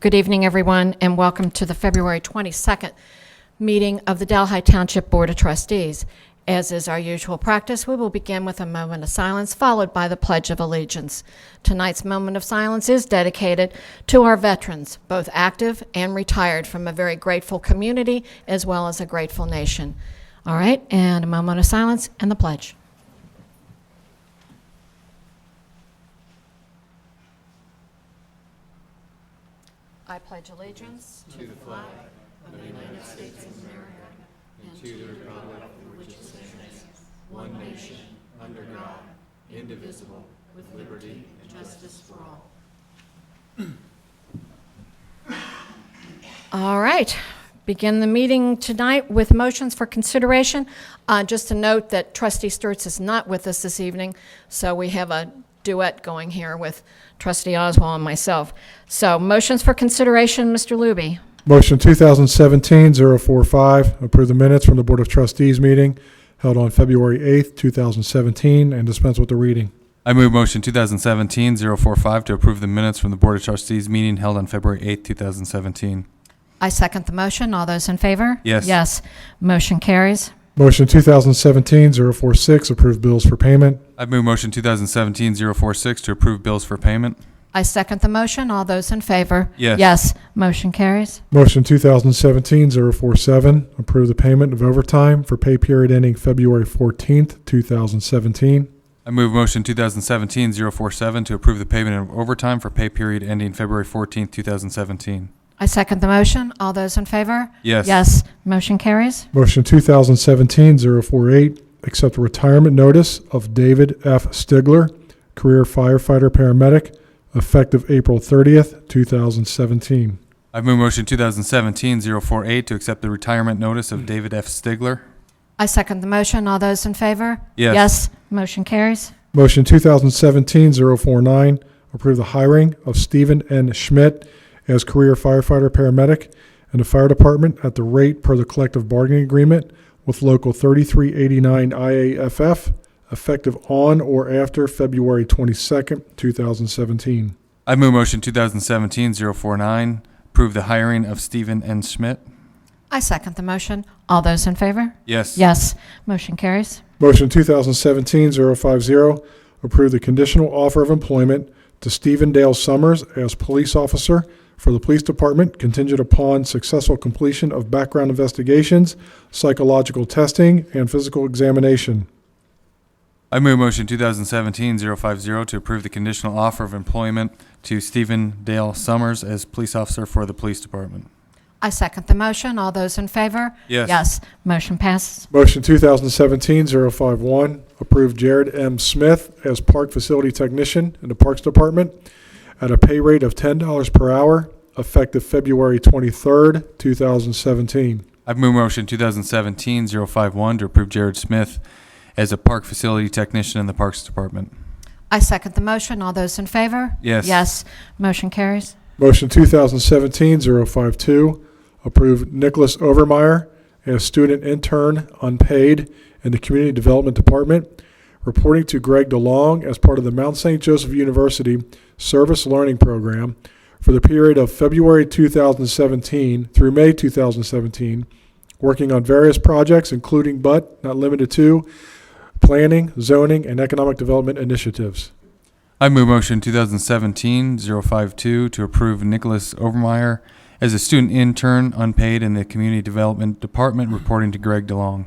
Good evening, everyone, and welcome to the February 22nd meeting of the Delhi Township Board of Trustees. As is our usual practice, we will begin with a moment of silence, followed by the Pledge of Allegiance. Tonight's moment of silence is dedicated to our veterans, both active and retired, from a very grateful community as well as a grateful nation. All right, and a moment of silence and the pledge. I pledge allegiance to the flag of the United States of America and to the republic for which it stands, one nation, under God, indivisible, with liberty and justice for all. All right. Begin the meeting tonight with motions for consideration. Just to note that Trustee Sturts is not with us this evening, so we have a duet going here with Trustee Oswald and myself. So, motions for consideration, Mr. Luby. Motion 2017-045, approve the minutes from the Board of Trustees meeting held on February 8th, 2017, and dispense with the reading. I move motion 2017-045 to approve the minutes from the Board of Trustees meeting held on February 8th, 2017. I second the motion. All those in favor? Yes. Yes. Motion carries. Motion 2017-046, approve bills for payment. I move motion 2017-046 to approve bills for payment. I second the motion. All those in favor? Yes. Yes. Motion carries. Motion 2017-047, approve the payment of overtime for pay period ending February 14th, 2017. I move motion 2017-047 to approve the payment of overtime for pay period ending February 14th, 2017. I second the motion. All those in favor? Yes. Yes. Motion carries. Motion 2017-048, accept the retirement notice of David F. Stigler, career firefighter paramedic, effective April 30th, 2017. I move motion 2017-048 to accept the retirement notice of David F. Stigler. I second the motion. All those in favor? Yes. Yes. Motion carries. Motion 2017-049, approve the hiring of Stephen N. Schmidt as career firefighter paramedic in the fire department at the rate per the collective bargaining agreement with Local 3389 IAFF, effective on or after February 22nd, 2017. I move motion 2017-049, approve the hiring of Stephen N. Schmidt. I second the motion. All those in favor? Yes. Yes. Motion carries. Motion 2017-050, approve the conditional offer of employment to Stephen Dale Summers as police officer for the police department, contingent upon successful completion of background investigations, psychological testing, and physical examination. I move motion 2017-050 to approve the conditional offer of employment to Stephen Dale Summers as police officer for the police department. I second the motion. All those in favor? Yes. Yes. Motion passes. Motion 2017-051, approve Jared M. Smith as park facility technician in the Parks Department at a pay rate of $10 per hour, effective February 23rd, 2017. I move motion 2017-051 to approve Jared Smith as a park facility technician in the Parks Department. I second the motion. All those in favor? Yes. Yes. Motion carries. Motion 2017-052, approve Nicholas Overmeyer as student intern unpaid in the Community Development Department, reporting to Greg DeLong as part of the Mount St. Joseph University Service Learning Program for the period of February 2017 through May 2017, working on various projects including but not limited to planning, zoning, and economic development initiatives. I move motion 2017-052 to approve Nicholas Overmeyer as a student intern unpaid in the Community Development Department, reporting to Greg DeLong.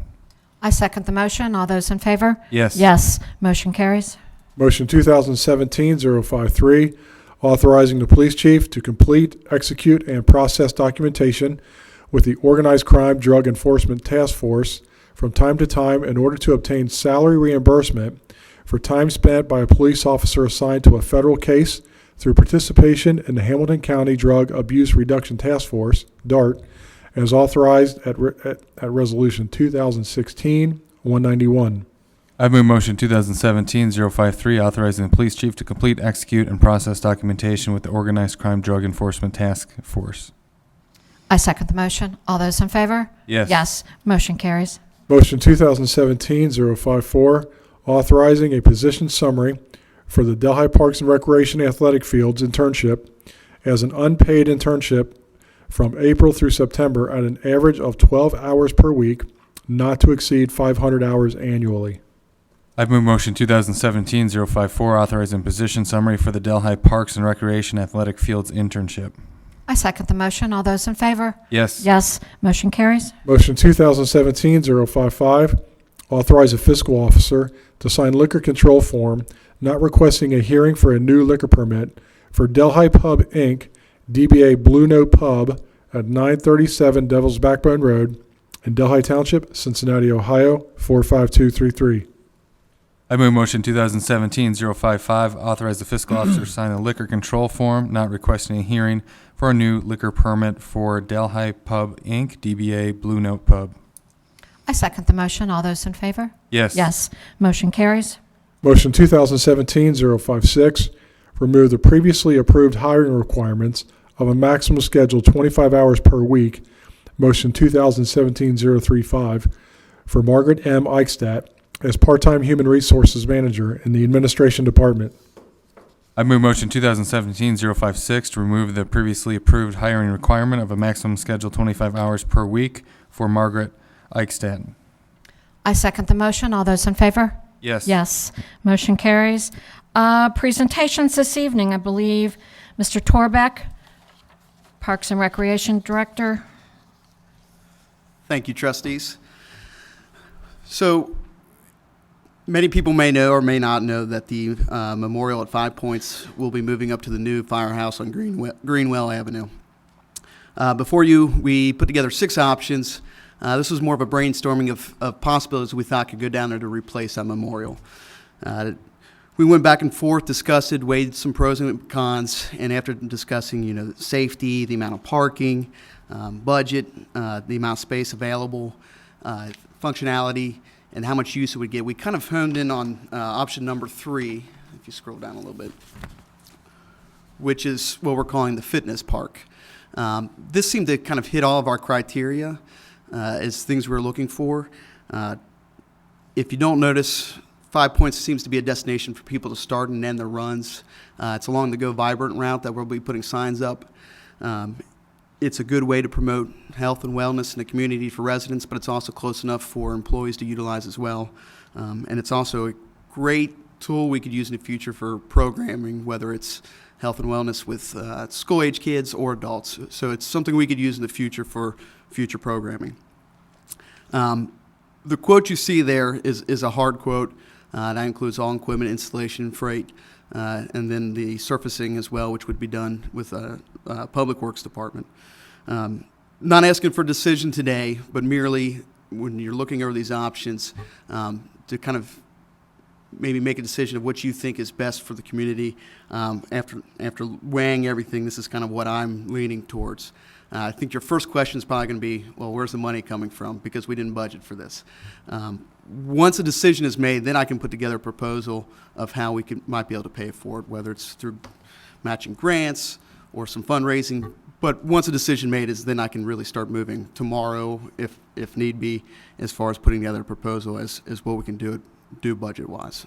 I second the motion. All those in favor? Yes. Yes. Motion carries. Motion 2017-053, authorizing the police chief to complete, execute, and process documentation with the Organized Crime Drug Enforcement Task Force from time to time in order to obtain salary reimbursement for time spent by a police officer assigned to a federal case through participation in the Hamilton County Drug Abuse Reduction Task Force, DART, as authorized at Resolution 2016-191. I move motion 2017-053 authorizing the police chief to complete, execute, and process documentation with the Organized Crime Drug Enforcement Task Force. I second the motion. All those in favor? Yes. Yes. Motion carries. Motion 2017-054, authorizing a position summary for the Delhi Parks and Recreation Athletic Fields internship as an unpaid internship from April through September at an average of 12 hours per week, not to exceed 500 hours annually. I move motion 2017-054, authorizing position summary for the Delhi Parks and Recreation Athletic Fields internship. I second the motion. All those in favor? Yes. Yes. Motion carries. Motion 2017-055, authorize a fiscal officer to sign liquor control form not requesting a hearing for a new liquor permit for Delhi Pub, Inc., DBA Blue Note Pub at 937 Devil's Backbone Road in Delhi Township, Cincinnati, Ohio, 45233. I move motion 2017-055, authorize the fiscal officer to sign a liquor control form not requesting a hearing for a new liquor permit for Delhi Pub, Inc., DBA Blue Note Pub. I second the motion. All those in favor? Yes. Yes. Motion carries. Motion 2017-056, remove the previously approved hiring requirements of a maximum schedule 25 hours per week. Motion 2017-035, for Margaret M. Eichstadt as part-time human resources manager in the administration department. I move motion 2017-056 to remove the previously approved hiring requirement of a maximum schedule 25 hours per week for Margaret Eichstadt. I second the motion. All those in favor? Yes. Yes. Motion carries. Presentations this evening, I believe. Mr. Torbeck, Parks and Recreation Director. Thank you, trustees. So many people may know or may not know that the memorial at 5 Points will be moving up to the new firehouse on Greenwell Avenue. Before you, we put together 6 options. This was more of a brainstorming of possibilities we thought could go down there to replace that memorial. We went back and forth, discussed it, weighed some pros and cons, and after discussing, safety, the amount of parking, budget, the amount of space available, functionality, and how much use it would get, we kind of honed in on option number 3, if you scroll down a little bit, which is what we're calling the fitness park. This seemed to kind of hit all of our criteria as things we were looking for. If you don't notice, 5 Points seems to be a destination for people to start and end their runs. It's along the Go Vibrant route that we'll be putting signs up. It's a good way to promote health and wellness in the community for residents, but it's also close enough for employees to utilize as well. And it's also a great tool we could use in the future for programming, whether it's health and wellness with school-age kids or adults. So it's something we could use in the future for future programming. The quote you see there is a hard quote. That includes all equipment, installation, freight, and then the surfacing as well, which would be done with Public Works Department. Not asking for a decision today, but merely when you're looking over these options to kind of maybe make a decision of what you think is best for the community. After weighing everything, this is kind of what I'm leaning towards. I think your first question is probably going to be, well, where's the money coming from? Because we didn't budget for this. Once a decision is made, then I can put together a proposal of how we might be able to pay for it, whether it's through matching grants or some fundraising. But once a decision made is then I can really start moving tomorrow, if need be, as far as putting together a proposal as what we can do budget-wise.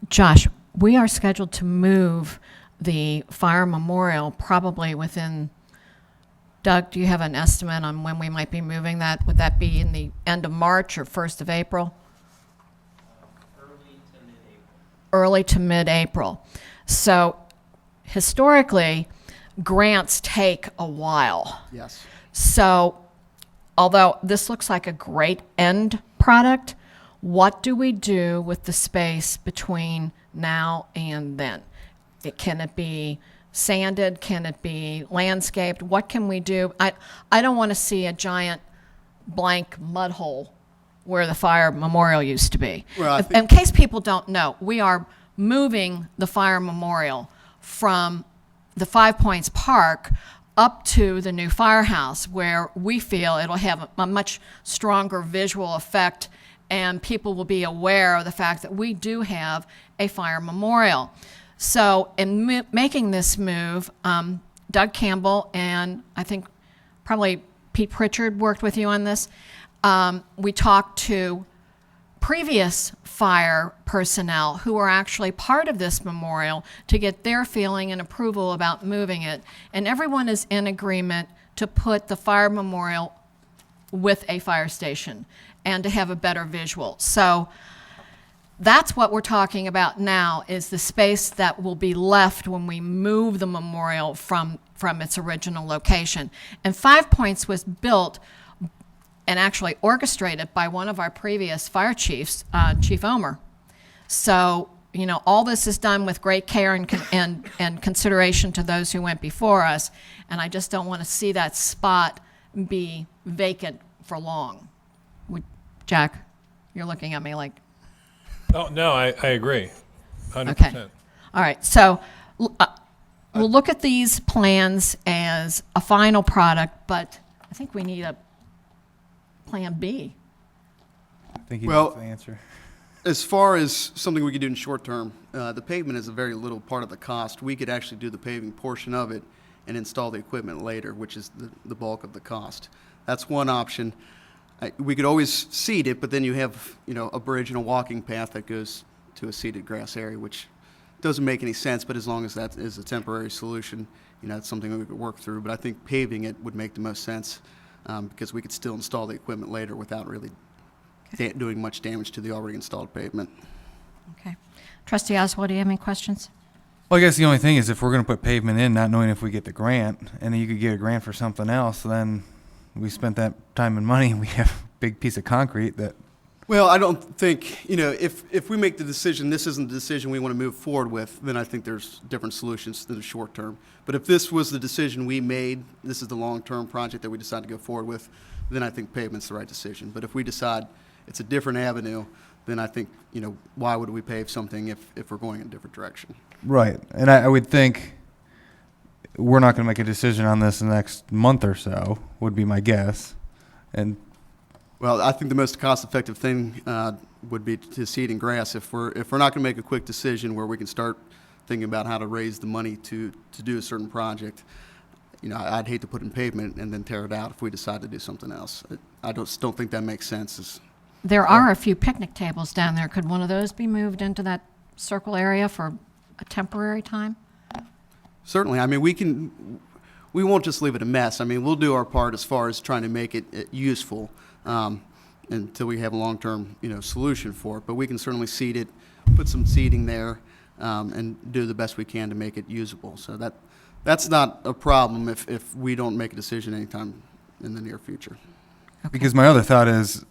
Josh, we are scheduled to move the fire memorial probably within, Doug, do you have an estimate on when we might be moving that? Would that be in the end of March or 1st of April? Early to mid-April. So historically, grants take a while. Yes. So although this looks like a great end product, what do we do with the space between now and then? Can it be sanded? Can it be landscaped? What can we do? I don't want to see a giant blank mud hole where the fire memorial used to be. Well, In case people don't know, we are moving the fire memorial from the 5 Points Park up to the new firehouse, where we feel it'll have a much stronger visual effect and people will be aware of the fact that we do have a fire memorial. So in making this move, Doug Campbell and I think probably Pete Pritchard worked with you on this. We talked to previous fire personnel who were actually part of this memorial to get their feeling and approval about moving it. And everyone is in agreement to put the fire memorial with a fire station and to have a better visual. So that's what we're talking about now, is the space that will be left when we move the memorial from its original location. And 5 Points was built and actually orchestrated by one of our previous fire chiefs, Chief Omer. So, you know, all this is done with great care and consideration to those who went before us, and I just don't want to see that spot be vacant for long. Jack, you're looking at me like... Oh, no, I agree. 100%. Okay. All right. So we'll look at these plans as a final product, but I think we need a plan B. I think he Well- knows the answer. As far as something we could do in short term, the pavement is a very little part of the cost. We could actually do the paving portion of it and install the equipment later, which is the bulk of the cost. That's one option. We could always seed it, but then you have, you know, a bridge and a walking path that goes to a seeded grass area, which doesn't make any sense, but as long as that is a temporary solution, you know, it's something that we could work through. But I think paving it would make the most sense, because we could still install the equipment later without really doing much damage to the already installed pavement. Okay. Trustee Oswald, do you have any questions? Well, I guess the only thing is if we're going to put pavement in, not knowing if we get the grant, and then you could get a grant for something else, then we spent that time and money and we have a big piece of concrete that... Well, I don't think, you know, if we make the decision, this isn't the decision we want to move forward with, then I think there's different solutions to the short term. But if this was the decision we made, this is the long-term project that we decide to go forward with, then I think pavement's the right decision. But if we decide it's a different avenue, then I think, you know, why would we pave something if we're going in a different direction? Right. And I would think we're not going to make a decision on this in the next month or so, would be my guess. And Well, I think the most cost-effective thing would be to seed in grass. If we're not going to make a quick decision where we can start thinking about how to raise the money to do a certain project, you know, I'd hate to put in pavement and then tear it out if we decide to do something else. I just don't think that makes sense. There are a few picnic tables down there. Could one of those be moved into that circle area for a temporary time? Certainly. I mean, we won't just leave it a mess. I mean, we'll do our part as far as trying to make it useful until we have a long-term, you know, solution for it. But we can certainly seed it, put some seeding there, and do the best we can to make it usable. So that's not a problem if we don't make a decision anytime in the near future. because my other thought is,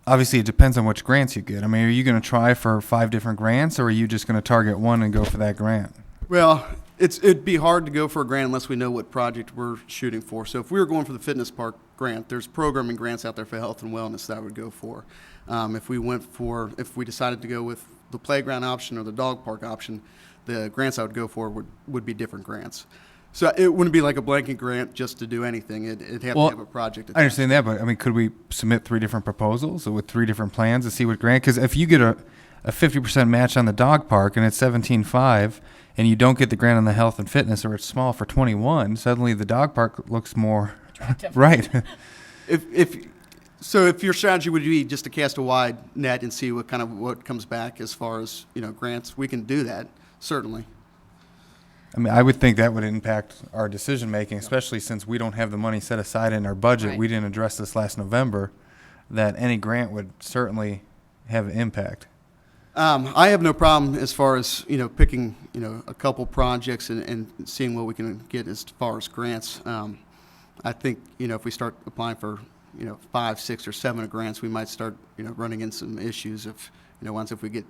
obviously it depends on which grants you get. I mean, are you going to try for 5 different grants, or are you just going to target one and go for that grant? Well, it'd be hard to go for a grant unless we know what project we're shooting for. So if we were going for the fitness park grant, there's programming grants out there for health and wellness that I would go for. If we decided to go with the playground option or the dog park option, the grants I would go for would be different grants. So it wouldn't be like a blanket grant just to do anything. It'd have Well, to have a project. I understand that, but I mean, could we submit 3 different proposals with 3 different plans to see what grant? Because if you get a 50% match on the dog park and it's 17.5, and you don't get the grant on the health and fitness, or it's small for 21, suddenly the dog park looks more right. If your strategy would be just to cast a wide net and see what comes back as far as, you know, grants, we can do that, certainly. I mean, I would think that would impact our decision making, especially since we don't have the money set aside in our budget. Right. We didn't address this last November. That any grant would certainly have an impact. I have no problem as far as, you know, picking, you know, a couple projects and seeing what we can get as far as grants. I think, you know, if we start applying for, you know, 5, 6, or 7 grants, we might start, you know, running into some issues if we get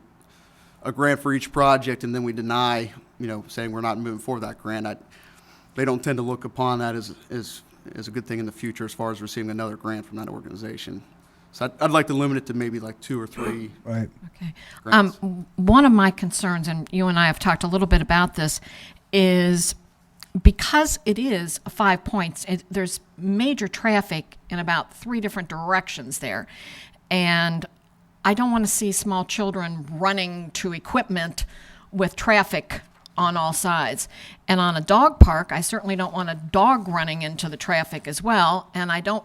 a grant for each project and then we deny, you know, saying we're not moving forward with that grant. They don't tend to look upon that as a good thing in the future as far as receiving another grant from that organization. So I'd like to limit it to maybe like 2 or 3. Right. Okay. Grants. One of my concerns, and you and I have talked a little bit about this, is because it is 5 points, there's major traffic in about 3 different directions there. And I don't want to see small children running to equipment with traffic on all sides. And on a dog park, I certainly don't want a dog running into the traffic as well. And I don't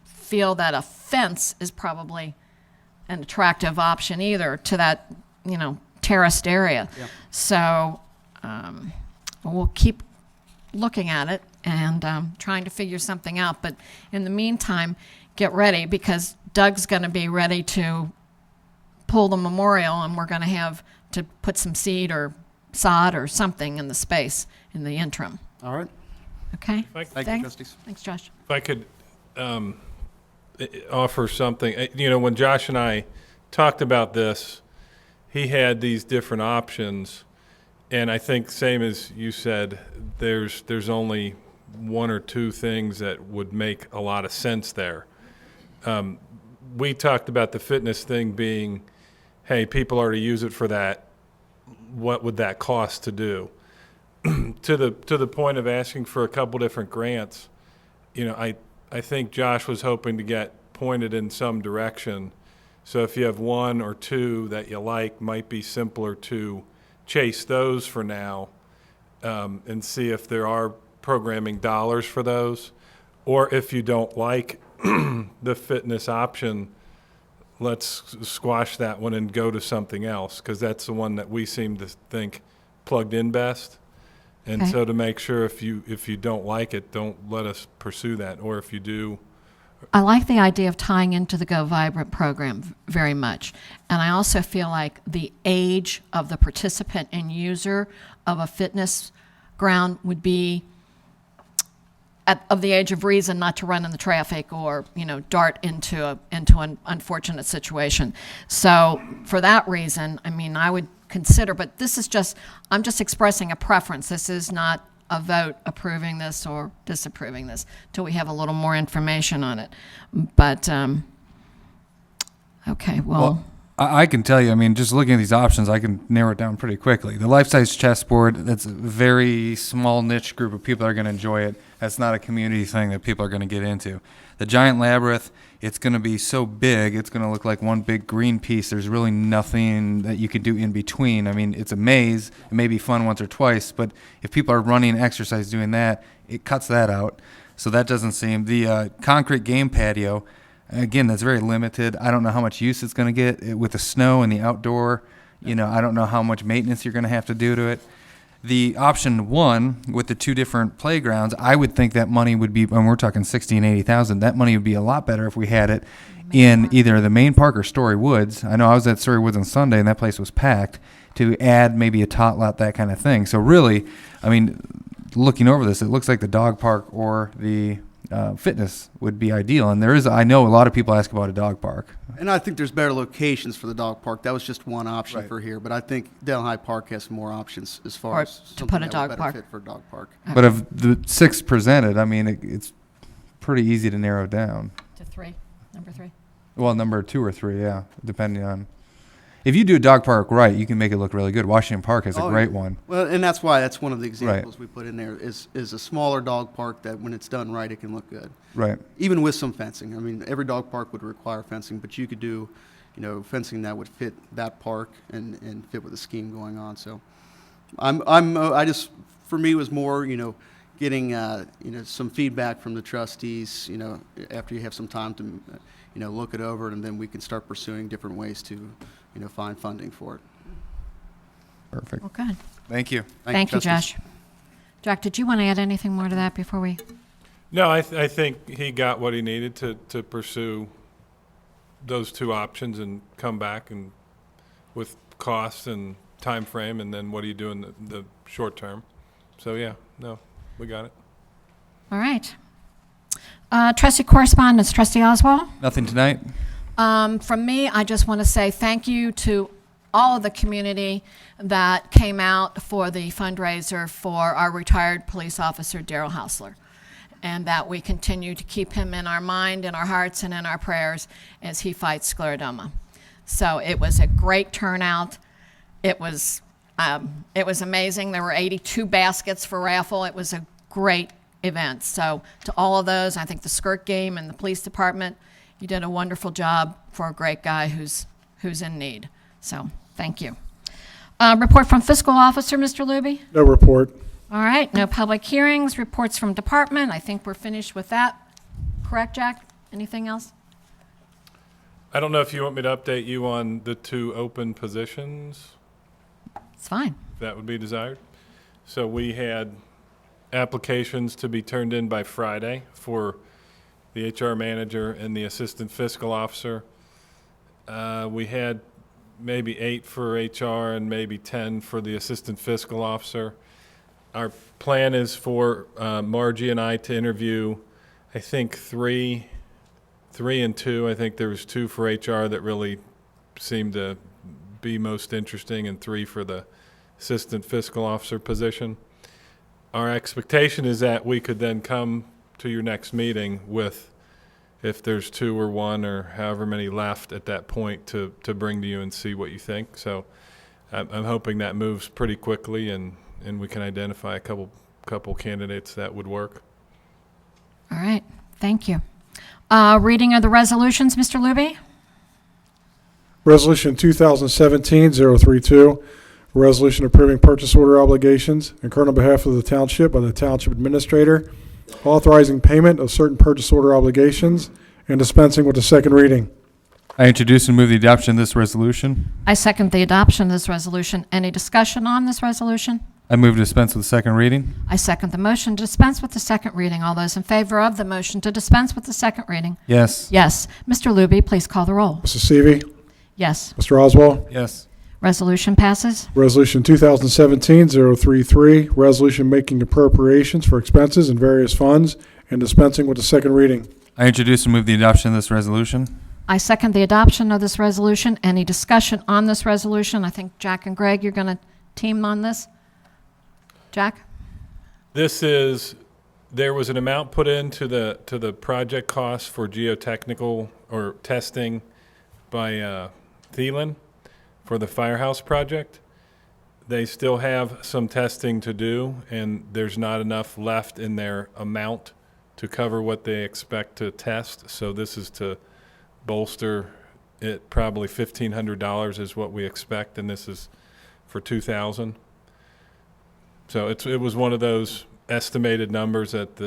feel that a fence is probably an attractive option either to that, terraced area. Yeah. So we'll keep looking at it and trying to figure something out. But in the meantime, get ready, because Doug's going to be ready to pull the memorial, and we're going to have to put some seed or sod or something in the space in the interim. All right. Okay? Thank you, trustees. Thanks, Josh. If I could offer something, when Josh and I talked about this, he had these different options, and I think same as you said, there's only one or two things that would make a lot of sense there. We talked about the fitness thing being, hey, people already use it for that. What would that cost to do? To the point of asking for a couple different grants, I think Josh was hoping to get pointed in some direction. So if you have one or two that you like, might be simpler to chase those for now, and see if there are programming dollars for those. Or if you don't like the fitness option, let's squash that one and go to something else, because that's the one that we seem to think plugged in best. And Okay. so to make sure if you don't like it, don't let us pursue that. Or if you do, I like the idea of tying into the Go Vibrant program very much. And I also feel like the age of the participant and user of a fitness ground would be of the age of reason, not to run in the traffic or, dart into an unfortunate situation. So for that reason, I would consider, but I'm just expressing a preference. This is not a vote approving this or disapproving this till we have a little more information on it. But, okay, well I can tell you, just looking at these options, I can narrow it down pretty quickly. The life-size chessboard, that's a very small niche group of people that are going to enjoy it. That's not a community thing that people are going to get into. The giant labyrinth, it's going to be so big, it's going to look like one big green piece. There's really nothing that you can do in between. It's a maze. It may be fun once or twice, but if people are running exercise doing that, it cuts that out. So that doesn't seem. The concrete game patio, again, that's very limited. I don't know how much use it's going to get with the snow and the outdoor. I don't know how much maintenance you're going to have to do to it. The option one with the two different playgrounds, I would think that money would be, when we're talking $60,000 and $80,000, that money would be a lot better if we had it in either the main park or Story Woods. I know I was at Story Woods on Sunday and that place was packed, to add maybe a tot lot, that kind of thing. So really, looking over this, it looks like the dog park or the fitness would be ideal. And I know a lot of people ask about a dog park. And I think there's better locations for the dog park. That was just one option Right. for here, but I think Delhi Park has more options as far Or as to something put a that dog would park. better fit for a dog park. But of the 6 presented, it's pretty easy to narrow down. to number 3. Well, number 2 or 3, yeah, depending on. If you do a dog park right, you can make it look really good. Washington Park has a Oh, great yeah. one. Well, and that's one of the examples we put in there is a smaller dog park that when it's done right, it can look good. Right. Even with some fencing. Every dog park would require fencing, but you could do, fencing that would fit that park and fit with the scheme going on. So for me, it was more, getting, some feedback from the trustees, after you have some time to, look it over, and then we can start pursuing different ways to, find funding for it. Perfect. Well, good. Thank you. Thank you, trustees. Josh. Jack, did you want to add anything more to that before we? no, I think he got what he needed to pursue those two options and come back and with cost and time frame, and then what do you do in the short term? So yeah, no, we got it. All right. Trustee correspondence, Trustee Oswald? Nothing tonight? From me, I just want to say thank you to all of the community that came out for the fundraiser for our retired police officer, Daryl Hausler, and that we continue to keep him in our mind, in our hearts, and in our prayers as he fights scleroderma. So it was a great turnout. It was amazing. There were 82 baskets for raffle. It was a great event. So to all of those, I think the skirt game and the police department, you did a wonderful job for a great guy who's in need. So thank you. Report from fiscal officer, Mr. Luby? No report. All right, no public hearings, reports from department. I think we're finished with that. Correct, Jack? Anything else? I don't know if you want me to update you on the 2 open positions, It's fine. if that would be desired. So we had applications to be turned in by Friday for the HR manager and the assistant fiscal officer. We had maybe 8 for HR and maybe 10 for the assistant fiscal officer. Our plan is for Margie and I to interview, I think, 3 and 2. I think there was 2 for HR that really seemed to be most interesting, and 3 for the assistant fiscal officer position. Our expectation is that we could then come to your next meeting with, if there's 2 or 1 or however many left at that point, to bring to you and see what you think. So I'm hoping that moves pretty quickly, and we can identify a couple candidates that would work. All right, thank you. Reading of the resolutions, Mr. Luby? Resolution 2017-032, resolution approving purchase order obligations incurred on behalf of the Township by the Township Administrator, authorizing payment of certain purchase order obligations, and dispensing with the second reading. I introduce and move the adoption of this resolution. I second the adoption of this resolution. Any discussion on this resolution? I move to dispense with the second reading. I second the motion to dispense with the second reading. All those in favor of the motion to dispense with the second reading? Yes. Yes. Mr. Luby, please call the roll. Mrs. Seavey. Yes. Mr. Oswald. Yes. Resolution passes. Resolution 2017-033, resolution making appropriations for expenses in various funds and dispensing with the second reading. I introduce and move the adoption of this resolution. I second the adoption of this resolution. Any discussion on this resolution? I think Jack and Greg, you're going to team on this. Jack? There was an amount put into the project cost for geotechnical or testing by Thielen for the firehouse project. They still have some testing to do, and there's not enough left in their amount to cover what they expect to test. So this is to bolster it. Probably $1,500 is what we expect, and this is for $2,000. So it was one of those estimated numbers that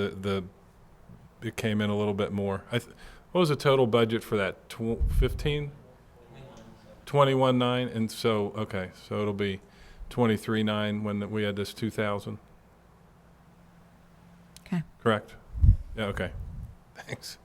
it came in a little bit more. What was the total budget for that? 15? 21.9, and so okay, so it'll be 23.9 when we had this 2,000. Okay. Correct. Yeah. Okay. Thanks.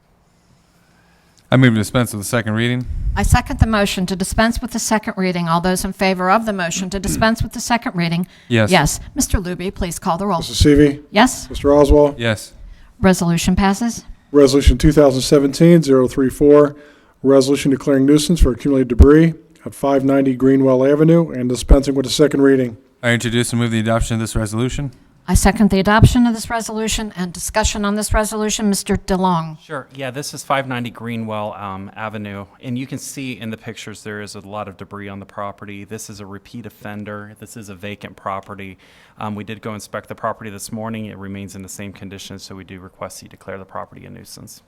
I move to dispense with the second reading. I second the motion to dispense with the second reading. All those in favor of the motion to dispense with the second reading? Yes. Yes. Mr. Luby, please call the roll. Mrs. Seavey. Yes. Mr. Oswald. Yes. Resolution passes. Resolution 2017-034, resolution declaring nuisance for accumulated debris at 590 Greenwell Avenue and dispensing with the second reading. I introduce and move the adoption of this resolution. I second the adoption of this resolution and discussion on this resolution. Mr. DeLong. Sure. Yeah, this is 590 Greenwell Avenue, and you can see in the pictures there is a lot of debris on the property. This is a repeat offender. This is a vacant property. We did go inspect the property this morning. It remains in the same condition, so we do request you declare the property a nuisance.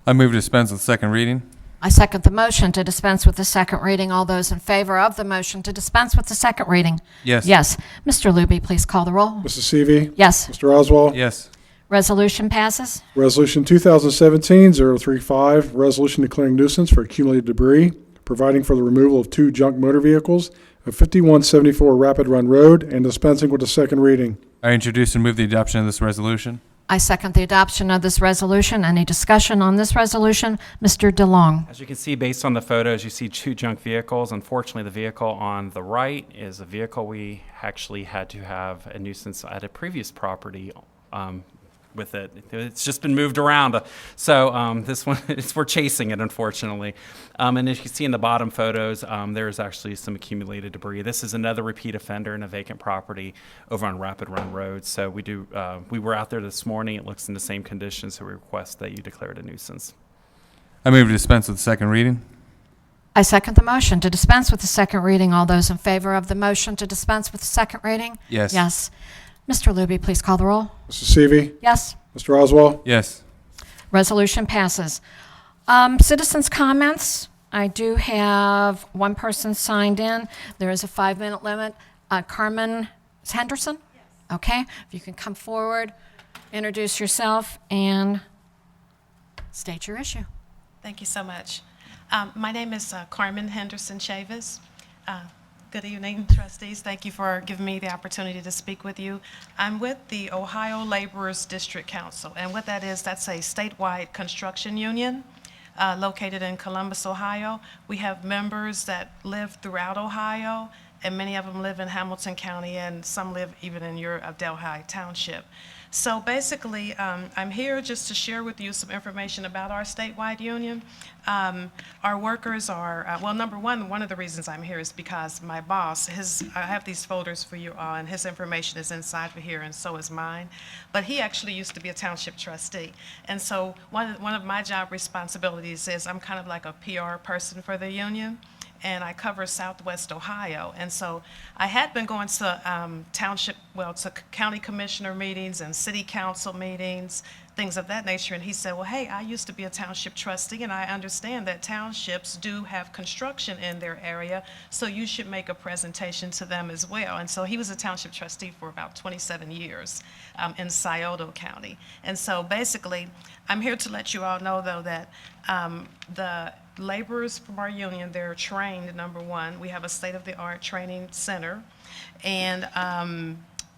I move to dispense with the second reading. I second the motion to dispense with the second reading. All those in favor of the motion to dispense with the second reading? Yes. Yes. Mr. Luby, please call the roll. Mrs. Seavey. Yes. Mr. Oswald. Yes. Resolution passes. Resolution 2017-035, resolution declaring nuisance for accumulated debris, providing for the removal of 2 junk motor vehicles at 5174 Rapid Run Road and dispensing with the second reading. I introduce and move the adoption of this resolution. I second the adoption of this resolution. Any discussion on this resolution? Mr. DeLong. As you can see, based on the photos, you see 2 junk vehicles. Unfortunately, the vehicle on the right is a vehicle we actually had to have a nuisance at a previous property with it. It's just been moved around. So this one, we're chasing it, unfortunately. And as you can see in the bottom photos, there's actually some accumulated debris. This is another repeat offender in a vacant property over on Rapid Run Road. So we were out there this morning. It looks in the same condition, so we request that you declare it a nuisance. I move to dispense with the second reading. I second the motion to dispense with the second reading. All those in favor of the motion to dispense with the second reading? Yes. Yes. Mr. Luby, please call the roll. Mrs. Seavey. Yes. Mr. Oswald. Yes. Resolution passes. Citizens' comments. I do have one person signed in. There is a 5-minute limit. Carmen Henderson? Yes. Okay. If you can come forward, introduce yourself, and state your issue. Thank you so much. My name is Carmen Henderson Chavis. Good evening, trustees. Thank you for giving me the opportunity to speak with you. I'm with the Ohio Laborers District Council, and what that is, that's a statewide construction union located in Columbus, Ohio. We have members that live throughout Ohio, and many of them live in Hamilton County, and some live even in your Delhi Township. So basically, I'm here just to share with you some information about our statewide union. Our workers are, well, number one of the reasons I'm here is because my boss, I have these folders for you all, and his information is inside of here, and so is mine. But he actually used to be a township trustee. And so one of my job responsibilities is I'm kind of like a PR person for the union, and I cover Southwest Ohio. And so I had been going to to county commissioner meetings and city council meetings, things of that nature. And he said, well, hey, I used to be a township trustee, and I understand that townships do have construction in their area, so you should make a presentation to them as well. And so he was a township trustee for about 27 years in Scioto County. And so basically, I'm here to let you all know, though, that the laborers from our union, they're trained, number one. We have a state-of-the-art training center. And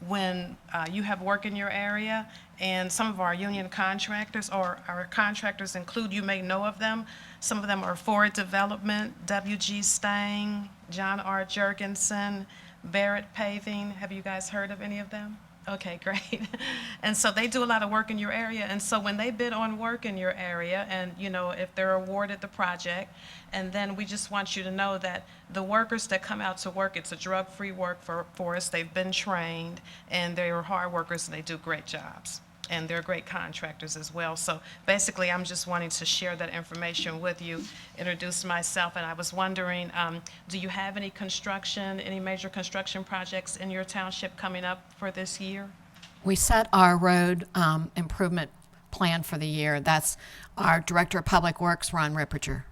when you have work in your area, and some of our union contractors, or our contractors include, you may know of them. Some of them are Ford Development, W.G. Stang, John R. Jurgensen, Barrett Paving. Have you guys heard of any of them? Okay, great. And so they do a lot of work in your area. And so when they bid on work in your area, and if they're awarded the project, and then we just want you to know that the workers that come out to work, it's a drug-free work for us. They've been trained, and they're hard workers, and they do great jobs. And they're great contractors as well. So basically, I'm just wanting to share that information with you, introduce myself, and I was wondering, do you have any major construction projects in your township coming up for this year? We set our road improvement plan for the year. That's our Director of Public Works, Ron Ripperger.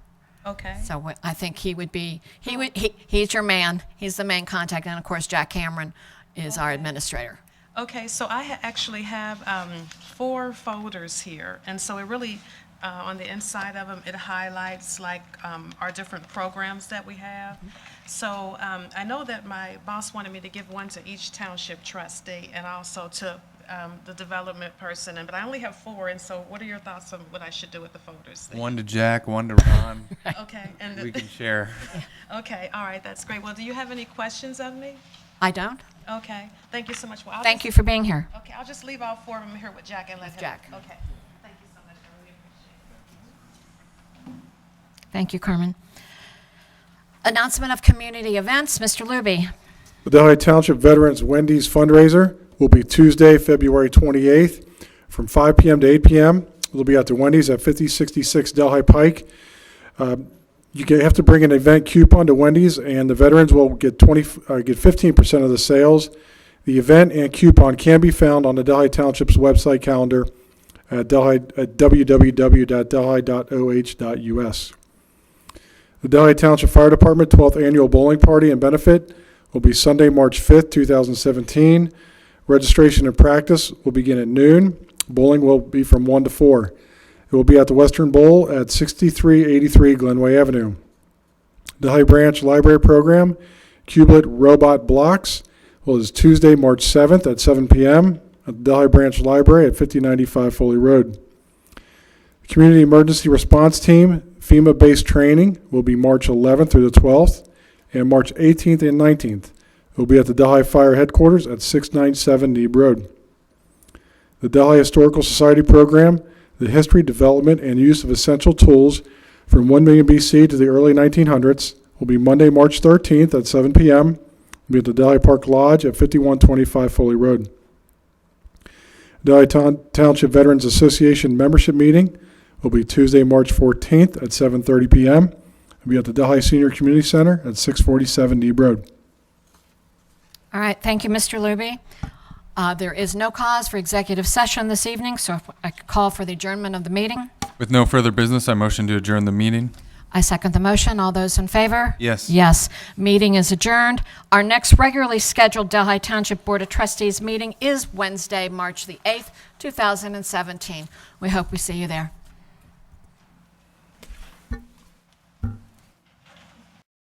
Okay. So I think he's your man. He's the main contact, and of course, Jack Cameron is our administrator. Okay, so I actually have 4 folders here, and so it really, on the inside of them, it highlights like our different programs that we have. So I know that my boss wanted me to give one to each township trustee and also to the development person, but I only have 4, and so what are your thoughts on what I should do with the folders? One to Jack, one to Ron. Okay, and We can share. okay, all right, that's great. Well, do you have any questions of me? I don't. Okay, thank you so much. Well, Thank you for being here. Okay, I'll just leave all 4 of them here with Jack and let him. Jack. Okay, thank you so much. I really appreciate it. Thank you, Carmen. Announcement of community events, Mr. Luby. The Delhi Township Veterans Wendy's fundraiser will be Tuesday, February 28th from 5 p.m. to 8 p.m. It'll be at the Wendy's at 5066 Delhi Pike. You have to bring an event coupon to Wendy's, and the veterans will get 15% of the sales. The event and coupon can be found on the Delhi Township's website calendar at www.delhi.oh.us. The Delhi Township Fire Department 12th Annual Bowling Party and Benefit will be Sunday, March 5th, 2017. Registration and practice will begin at noon. Bowling will be from 1 to 4. It will be at the Western Bowl at 6383 Glenway Avenue. Delhi Branch Library Program, Cublet Robot Blocks, is Tuesday, March 7th at 7 p.m. at the Delhi Branch Library at 5095 Foley Road. The Community Emergency Response Team FEMA-based training will be March 11th through the 12th, and March 18th and 19th. It will be at the Delhi Fire Headquarters at 697 Neeb Road. The Delhi Historical Society Program, the history, development, and use of essential tools from 1 million BC to the early 1900s will be Monday, March 13th at 7 p.m. It will be at the Delhi Park Lodge at 5125 Foley Road. Delhi Township Veterans Association membership meeting will be Tuesday, March 14th at 7:30 p.m. It will be at the Delhi Senior Community Center at 647 Neeb Road. All right, thank you, Mr. Luby. There is no cause for executive session this evening, so if I could call for the adjournment of the meeting. With no further business, I motion to adjourn the meeting. I second the motion. All those in favor? Yes. Yes. Meeting is adjourned. Our next regularly scheduled Delhi Township Board of Trustees meeting is Wednesday, March the 8th, 2017. We hope we see you there.